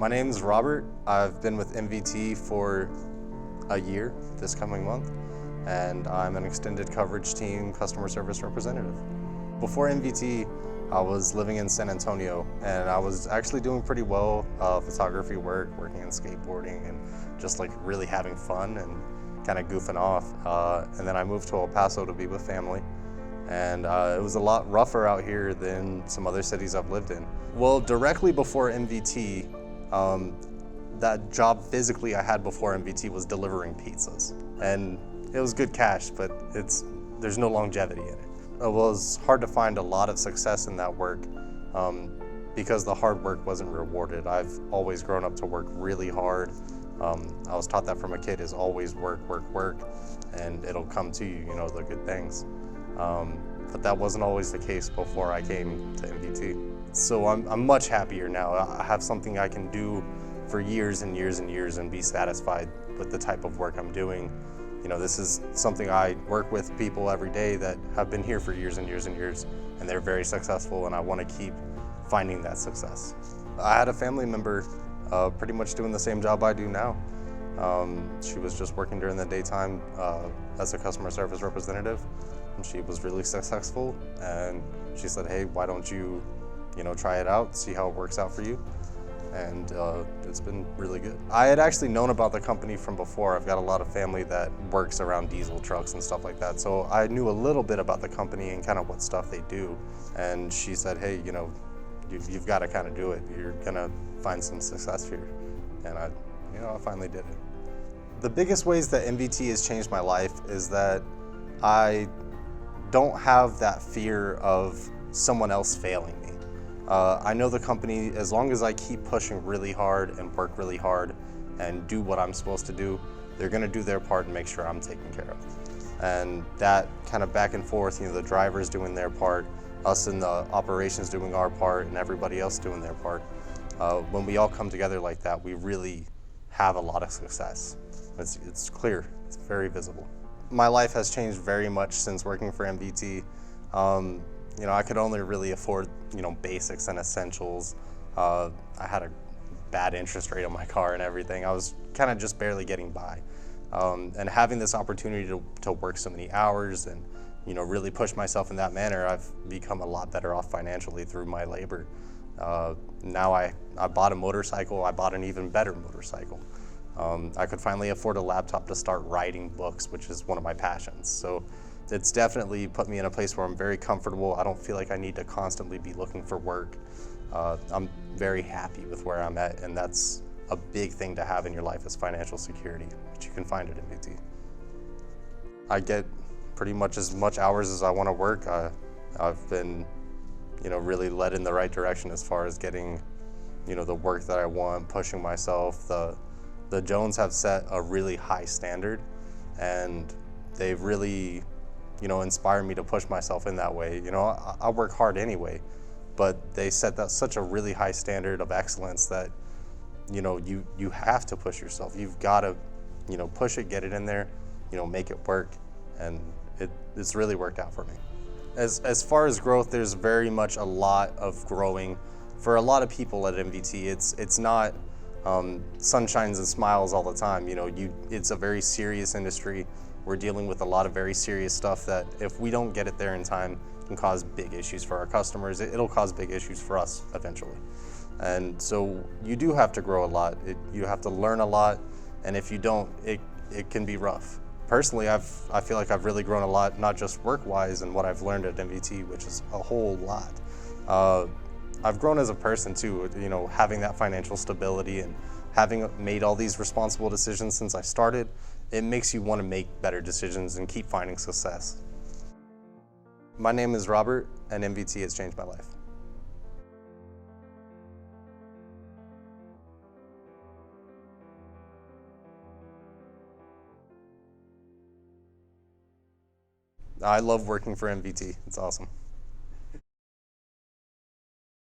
My name's Robert. I've been with MVT for a year this coming month, and I'm an extended coverage team customer service representative. Before MVT, I was living in San Antonio, and I was actually doing pretty well, photography work, working in skateboarding, and just like really having fun and kind of goofing off. And then I moved to El Paso to be with family. And it was a lot rougher out here than some other cities I've lived in. Well, directly before MVT, that job physically I had before MVT was delivering pizzas. And it was good cash, but there's no longevity in it. It was hard to find a lot of success in that work because the hard work wasn't rewarded. I've always grown up to work really hard. I was taught that from a kid is always work, work, work, and it'll come to you, the good things. But that wasn't always the case before I came to MVT. So I'm much happier now. I have something I can do for years and years and years and be satisfied with the type of work I'm doing. This is something I work with people every day that have been here for years and years and years, and they're very successful, and I want to keep finding that success. I had a family member pretty much doing the same job I do now. She was just working during the daytime as a customer service representative. She was really successful, and she said, hey, why don't you, try it out, see how it works out for you. And it's been really good. I had actually known about the company from before. I've got a lot of family that works around diesel trucks and stuff like that. So I knew a little bit about the company and kind of what stuff they do. And she said, hey, you've got to kind of do it. You're gonna find some success here. And I finally did it. The biggest ways that MVT has changed my life is that I don't have that fear of someone else failing me. I know the company, as long as I keep pushing really hard and work really hard and do what I'm supposed to do, they're gonna do their part and make sure I'm taken care of. And that kind of back and forth, the drivers doing their part, us in the operations doing our part, and everybody else doing their part. When we all come together like that, we really have a lot of success. It's clear, it's very visible. My life has changed very much since working for MVT. I could only really afford, basics and essentials. I had a bad interest rate on my car and everything. I was kind of just barely getting by. And having this opportunity to work so many hours and, really push myself in that manner, I've become a lot better off financially through my labor. Now I bought a motorcycle. I bought an even better motorcycle. I could finally afford a laptop to start writing books, which is one of my passions. So it's definitely put me in a place where I'm very comfortable. I don't feel like I need to constantly be looking for work. I'm very happy with where I'm at, and that's a big thing to have in your life is financial security, which you can find at MVT. I get pretty much as much hours as I want to work. I've been, really led in the right direction as far as getting, the work that I want, pushing myself. The Jones have set a really high standard, and they've really, inspired me to push myself in that way. I work hard anyway, but they set that such a really high standard of excellence that, you have to push yourself. You've got to, push it, get it in there, make it work, and it's really worked out for me. As far as growth, there's very much a lot of growing. For a lot of people at MVT, it's not sunshines and smiles all the time. It's a very serious industry. We're dealing with a lot of very serious stuff that if we don't get it there in time can cause big issues for our customers. It'll cause big issues for us eventually. And so you do have to grow a lot. You have to learn a lot, and if you don't, it can be rough. Personally, I feel like I've really grown a lot, not just work-wise and what I've learned at MVT, which is a whole lot. I've grown as a person too, having that financial stability and having made all these responsible decisions since I started, it makes you want to make better decisions and keep finding success. My name is Robert, and MVT has changed my life. I love working for MVT. It's awesome.